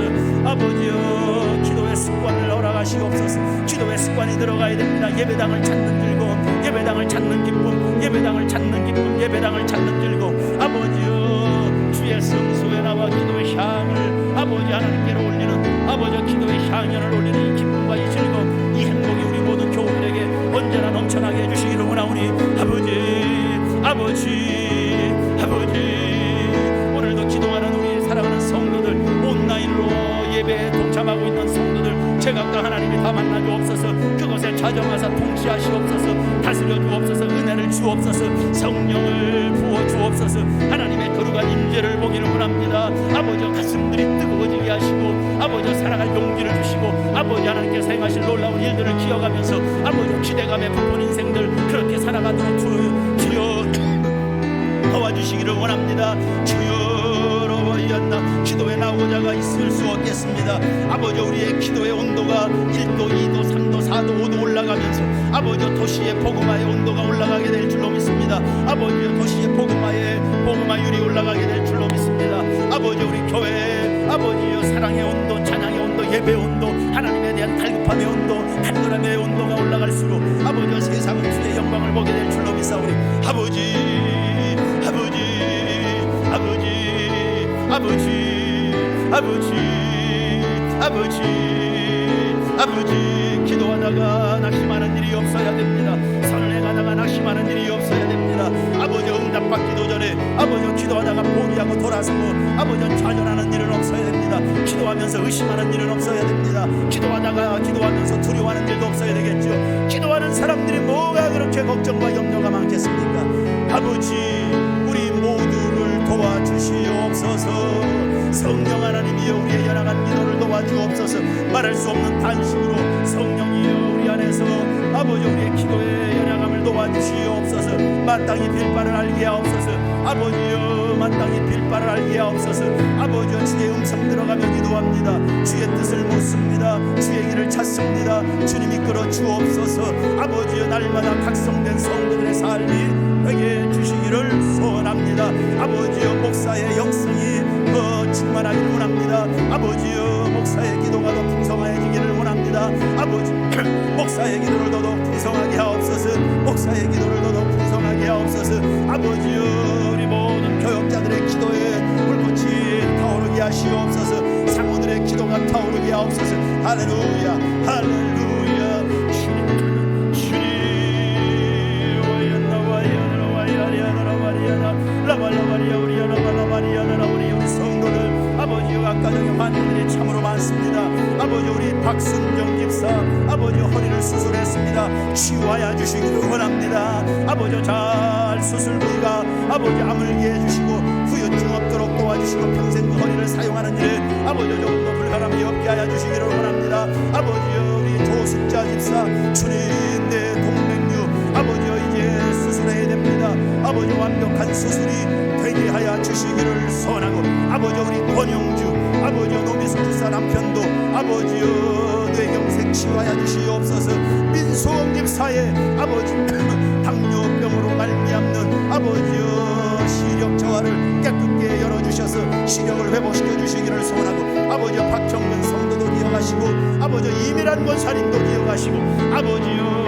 아버지여, 기도의 습관을 허락하시옵소서. 기도의 습관이 들어가야 됩니다. 예배당을 찾는 즐거움, 예배당을 찾는 기쁨, 예배당을 찾는 기쁨, 예배당을 찾는 즐거움. 아버지여, 주의 성소에 나와 기도의 향을 아버지 하나님께로 올리는 아버지 기도의 향연을 올리는 이 기쁨과 이 즐거움, 이 행복이 우리 모든 교우들에게 언제나 넘쳐나게 해주시기를 원하오니 아버지, 오늘도 기도하는 우리 사랑하는 성도들, 온라인으로 예배에 동참하고 있는 성도들 제각각 하나님이 다 만나주옵소서. 그것에 좌정하사 통치하시옵소서. 다스려 주옵소서. 은혜를 주옵소서. 성령을 부어 주옵소서. 하나님의 거룩한 임재를 보기를 원합니다. 아버지 가슴들이 뜨거워지게 하시고 아버지 살아갈 용기를 주시고 아버지 하나님께서 행하실 놀라운 일들을 기억하면서 아버지 기대감에 부푼 인생들 그렇게 살아가도록 주여 도와주시기를 원합니다. 주여로워였나 기도에 나오자가 있을 수 없겠습니다. 아버지 우리의 기도의 온도가 1도 2도 3도 4도 5도 올라가면서 아버지 도시의 복음화의 온도가 올라가게 될 줄로 믿습니다. 아버지 도시의 복음화율이 올라가게 될 줄로 믿습니다. 아버지 우리 교회 아버지여 사랑의 온도 찬양의 온도 예배의 온도 하나님에 대한 달급함의 온도 간절함의 온도가 올라갈수록 아버지여 세상은 주의 영광을 보게 될 줄로 믿사오니 아버지 기도하다가 낙심하는 일이 없어야 됩니다. 선을 행하다가 낙심하는 일이 없어야 됩니다. 아버지 응답받기도 전에 아버지 기도하다가 포기하고 돌아서고 아버지 좌절하는 일은 없어야 됩니다. 기도하면서 의심하는 일은 없어야 됩니다. 기도하면서 두려워하는 일도 없어야 되겠죠. 기도하는 사람들이 뭐가 그렇게 걱정과 염려가 많겠습니까? 아버지 우리 모두를 도와주시옵소서. 성령 하나님이여 우리의 연약한 기도를 도와주옵소서. 말할 수 없는 단식으로 성령이여 우리 안에서 아버지 우리의 기도의 연약함을 도와주시옵소서. 마땅히 빌바를 알게 하옵소서. 아버지여 마땅히 빌바를 알게 하옵소서. 아버지여 주의 음성 들어가며 기도합니다. 주의 뜻을 묻습니다. 주의 길을 찾습니다. 주님이 끌어 주옵소서. 아버지여 날마다 각성된 성도들의 삶이 되게 주시기를 소원합니다. 아버지여 목사의 영성이 더 충만하기를 원합니다. 아버지여 목사의 기도가 더 풍성해지기를 원합니다. 아버지 목사의 기도를 더더욱 풍성하게 하옵소서. 목사의 기도를 더더욱 풍성하게 하옵소서. 아버지여 우리 모든 교역자들의 기도에 불꽃이 타오르게 하시옵소서. 상호들의 기도가 타오르게 하옵소서. 할렐루야 할렐루야. 우리 성도들 아버지여 각가정의 환자들이 참으로 많습니다. 아버지 우리 박순경 집사 아버지 허리를 수술했습니다. 치유하여 주시기를 원합니다. 아버지 잘 수술 부위가 아버지 아물게 해주시고 후유증 없도록 도와주시고 평생 그 허리를 사용하는 일에 아버지 조금 더 불편함이 없게 하여 주시기를 원합니다. 아버지여 우리 조숙자 집사 주님 내 동맥류 아버지여 이제 수술해야 됩니다. 아버지 완벽한 수술이 되게 하여 주시기를 소원하고 아버지 우리 권영주 아버지여 노미숙 집사 남편도 아버지여 뇌경색 치유하여 주시옵소서. 민수홍 집사의 아버지 당뇨병으로 말미암는 아버지여 시력 저하를 깨끗게 열어주셔서 시력을 회복시켜 주시기를 소원하고 아버지여 박정근 성도도 기억하시고 아버지여 이밀한 권사님도 기억하시고 아버지여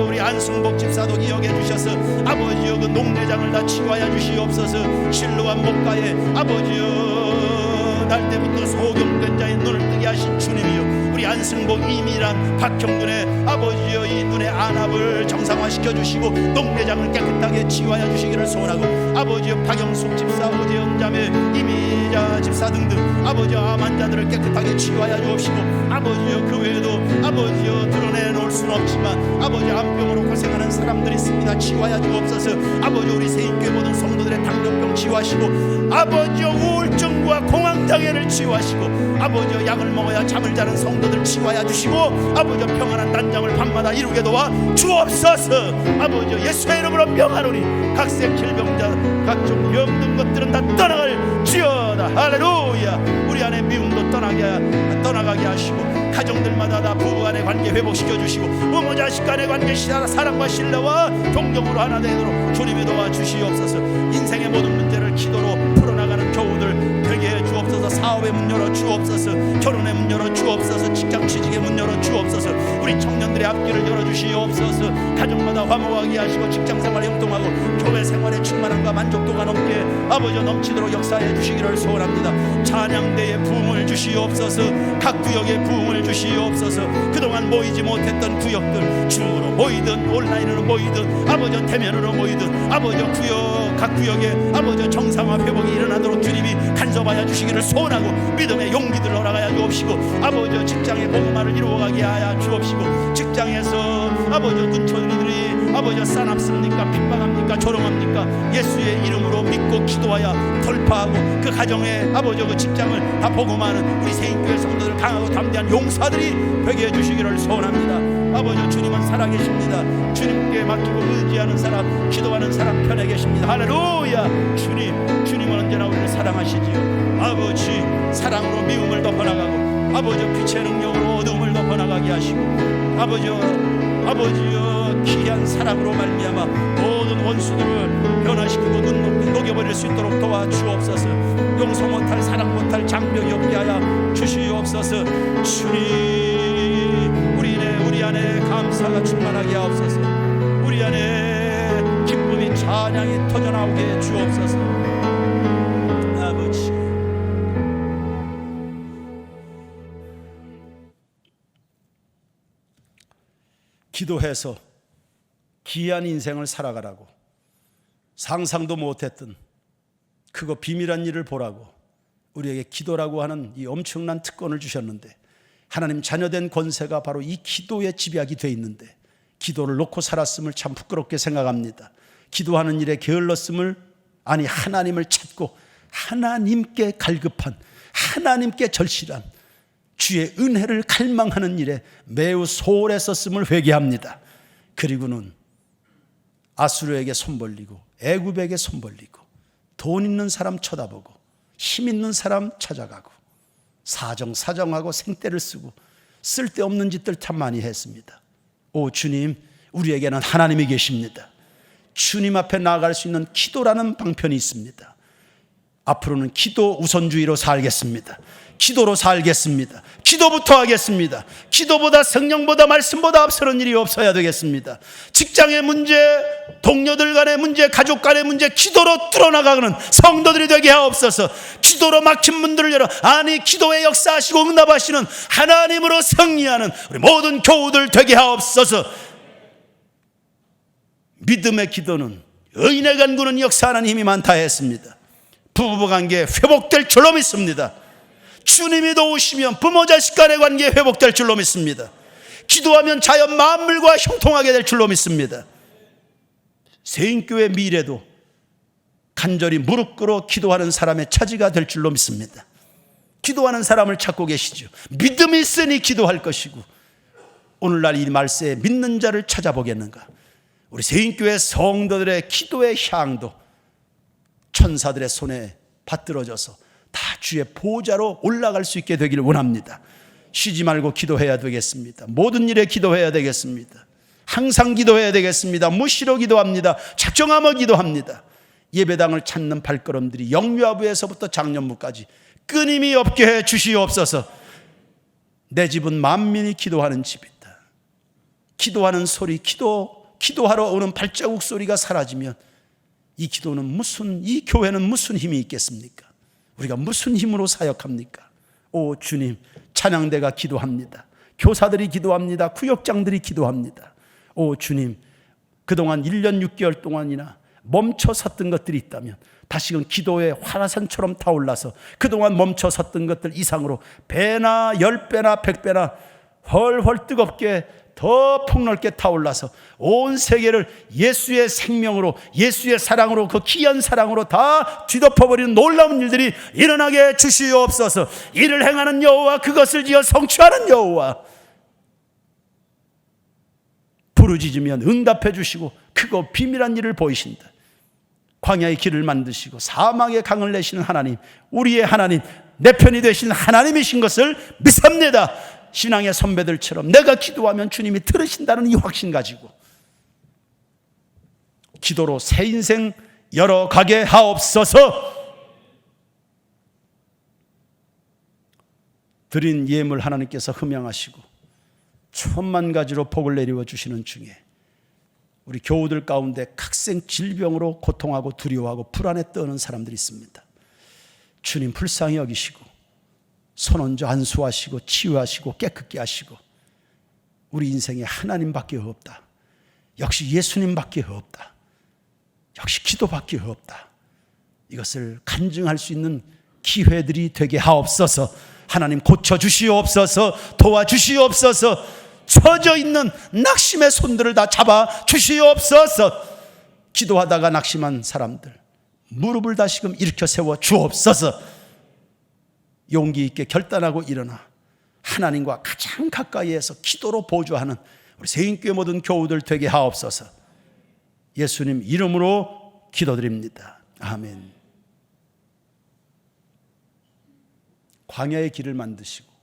우리 안승복 집사도 기억해 주셔서 아버지여 그 녹내장을 다 치유하여 주시옵소서. 실로한 목가에 아버지여 날 때부터 소경된 자의 눈을 뜨게 하신 주님이여 우리 안승복 이밀한 박형근의 아버지여 이 눈의 안압을 정상화시켜 주시고 녹내장을 깨끗하게 치유하여 주시기를 소원하고 아버지여 박영숙 집사 오재영 자매 이미자 집사 등등 아버지여 암 환자들을 깨끗하게 치유하여 주옵시고 아버지여 그 외에도 아버지여 드러내놓을 수는 없지만 아버지 암병으로 고생하는 사람들이 있습니다. 치유하여 주옵소서. 아버지 우리 세인교회 모든 성도들의 당뇨병 치유하시고 아버지여 우울증과 공황장애를 치유하시고 아버지여 약을 먹어야 잠을 자는 성도들 치유하여 주시고 아버지여 평안한 단장을 밤마다 이루게 도와 주옵소서. 아버지여 예수의 이름으로 명하노니 각색 질병자 각종 병든 것들은 다 떠나갈지어다. 할렐루야. 우리 안에 미움도 떠나가게 하시고 가정들마다 다 부부 간의 관계 회복시켜 주시고 부모 자식 간의 관계 사랑과 신뢰와 동정으로 하나 되도록 주님이 도와주시옵소서. 인생의 모든 문제를 기도로 풀어나가는 교우들 되게 해 주옵소서. 사업의 문 열어 주옵소서. 결혼의 문 열어 주옵소서. 직장 취직의 문 열어 주옵소서. 우리 청년들의 앞길을 열어 주시옵소서. 가정마다 화목하게 하시고 직장생활 형통하고 교회 생활에 충만함과 만족도가 넘게 아버지 넘치도록 역사해 주시기를 소원합니다. 찬양대에 부흥을 주시옵소서. 각 구역에 부흥을 주시옵소서. 그동안 모이지 못했던 구역들 줌으로 모이든 온라인으로 모이든 아버지 대면으로 모이든 아버지 구역 각 구역에 아버지 정상화 회복이 일어나도록 주님이 간섭하여 주시기를 소원합니다. 선하고 믿음의 용기들 허락하여 주옵시고, 아버지 직장의 복음화를 이루어가게 하여 주옵시고, 직장에서 아버지 눈초리들이 아버지 싸납습니까? 핍박합니까? 조롱합니까? 예수의 이름으로 믿고 기도하여 돌파하고 그 가정에 아버지 그 직장을 다 복음하는 우리 세인교회 성도들 강하고 담대한 용사들이 되게 해주시기를 소원합니다. 아버지 주님은 살아계십니다. 주님께 맡기고 의지하는 사람, 기도하는 사람 편에 계십니다. 할렐루야. 주님은 언제나 우리를 사랑하시지요. 아버지 사랑으로 미움을 덮어나가고, 아버지 빛의 능력으로 어둠을 덮어나가게 하시고, 아버지여 귀한 사랑으로 말미암아 모든 원수들을 변화시키고 눈높이 녹여버릴 수 있도록 도와주옵소서. 용서 못할 사랑 못할 장벽이 없게 하여 주시옵소서. 주님 우리 안에 감사가 충만하게 하옵소서. 우리 안에 기쁨이 찬양이 터져나오게 해 주옵소서. 아버지 기도해서 귀한 인생을 살아가라고, 상상도 못했던 크고 비밀한 일을 보라고 우리에게 기도라고 하는 이 엄청난 특권을 주셨는데, 하나님 자녀된 권세가 바로 이 기도에 집약이 돼 있는데 기도를 놓고 살았음을 참 부끄럽게 생각합니다. 기도하는 일에 게을렀음을, 아니 하나님을 찾고 하나님께 갈급한, 하나님께 절실한 주의 은혜를 갈망하는 일에 매우 소홀했었음을 회개합니다. 그리고는 아수르에게 손 벌리고 애굽에게 손 벌리고 돈 있는 사람 쳐다보고 힘 있는 사람 찾아가고 사정하고 생떼를 쓰고 쓸데없는 짓들 참 많이 했습니다. 오 주님, 우리에게는 하나님이 계십니다. 주님 앞에 나아갈 수 있는 기도라는 방편이 있습니다. 앞으로는 기도 우선주의로 살겠습니다. 기도로 살겠습니다. 기도부터 하겠습니다. 기도보다 성령보다 말씀보다 앞서는 일이 없어야 되겠습니다. 직장의 문제, 동료들 간의 문제, 가족 간의 문제 기도로 뚫어나가는 성도들이 되게 하옵소서. 기도로 막힌 문들을 열어, 아니 기도의 역사하시고 응답하시는 하나님으로 승리하는 우리 모든 교우들 되게 하옵소서. 믿음의 기도는, 의인의 간구는 역사하는 힘이 많다 했습니다. 부부관계 회복될 줄로 믿습니다. 주님이 도우시면 부모 자식 간의 관계 회복될 줄로 믿습니다. 기도하면 자연 만물과 형통하게 될 줄로 믿습니다. 세인교회 미래도 간절히 무릎 꿇어 기도하는 사람의 차지가 될 줄로 믿습니다. 기도하는 사람을 찾고 계시죠. 믿음이 있으니 기도할 것이고, 오늘날 이 말세에 믿는 자를 찾아보겠는가. 우리 세인교회 성도들의 기도의 향도 천사들의 손에 받들어져서 다 주의 보좌로 올라갈 수 있게 되기를 원합니다. 쉬지 말고 기도해야 되겠습니다. 모든 일에 기도해야 되겠습니다. 항상 기도해야 되겠습니다. 무시로 기도합니다. 작정하며 기도합니다. 예배당을 찾는 발걸음들이 영유아부에서부터 장년부까지 끊임이 없게 해 주시옵소서. 내 집은 만민이 기도하는 집이다. 기도하는 소리, 기도하러 오는 발자국 소리가 사라지면 이 기도는 이 교회는 무슨 힘이 있겠습니까? 우리가 무슨 힘으로 사역합니까? 오 주님, 찬양대가 기도합니다. 교사들이 기도합니다. 구역장들이 기도합니다. 오 주님, 그동안 1년 6개월 동안이나 멈춰 섰던 것들이 있다면 다시금 기도의 화산처럼 타올라서 그동안 멈춰 섰던 것들 이상으로 배나 10배나 100배나 훨훨 뜨겁게 더 폭넓게 타올라서 온 세계를 예수의 생명으로, 예수의 사랑으로, 그 귀한 사랑으로 다 뒤덮어버리는 놀라운 일들이 일어나게 주시옵소서. 이를 행하는 여호와, 그것을 지어 성취하는 여호와, 부르짖으면 응답해 주시고 크고 비밀한 일을 보이신다. 광야의 길을 만드시고 사막의 강을 내시는 하나님, 우리의 하나님, 내 편이 되신 하나님이신 것을 믿습니다. 신앙의 선배들처럼 내가 기도하면 주님이 들으신다는 이 확신 가지고 기도로 새 인생 열어가게 하옵소서. 드린 예물 하나님께서 흠양하시고 천만 가지로 복을 내리워 주시는 중에 우리 교우들 가운데 각생 질병으로 고통하고 두려워하고 불안에 떠는 사람들이 있습니다. 주님 불쌍히 여기시고 손 얹어 안수하시고 치유하시고 깨끗게 하시고, 우리 인생에 하나님밖에 없다, 역시 예수님밖에 없다, 역시 기도밖에 없다, 이것을 간증할 수 있는 기회들이 되게 하옵소서. 하나님 고쳐주시옵소서. 도와주시옵소서. 처져 있는 낙심의 손들을 다 잡아 주시옵소서. 기도하다가 낙심한 사람들 무릎을 다시금 일으켜 세워 주옵소서. 용기 있게 결단하고 일어나 하나님과 가장 가까이에서 기도로 보조하는 우리 세인교회 모든 교우들 되게 하옵소서. 예수님 이름으로 기도드립니다. 아멘. 광야의 길을 만드시고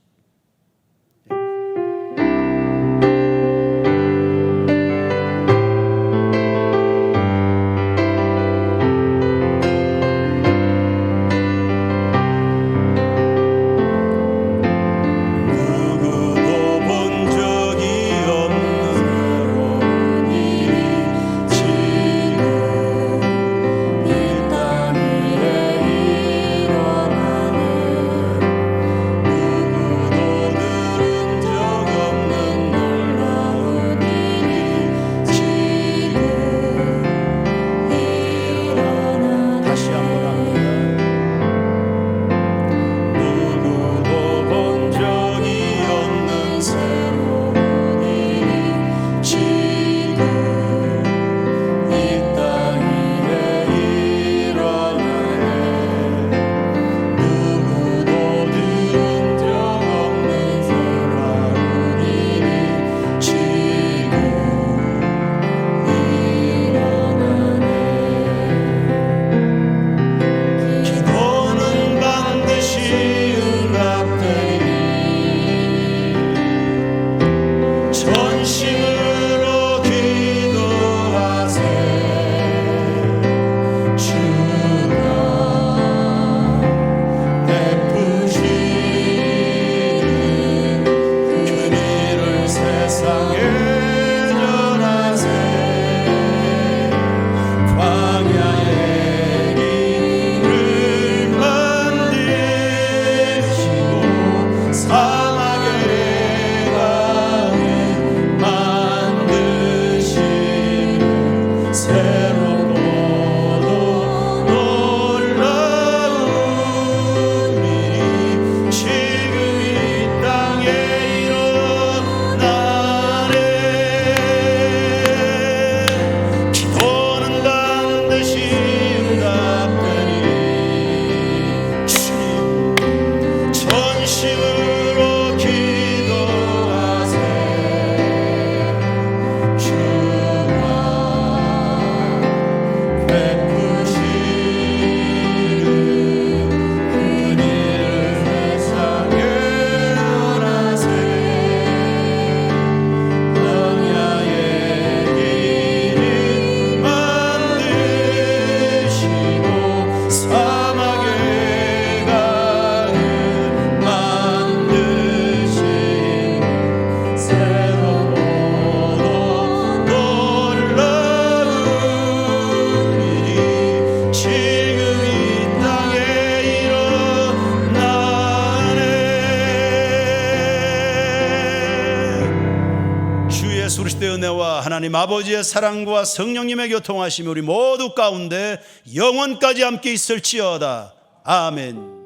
그리스도의 은혜와 하나님 아버지의 사랑과 성령님의 교통하심이 우리 모두 가운데 영원까지 함께 있을지어다. 아멘.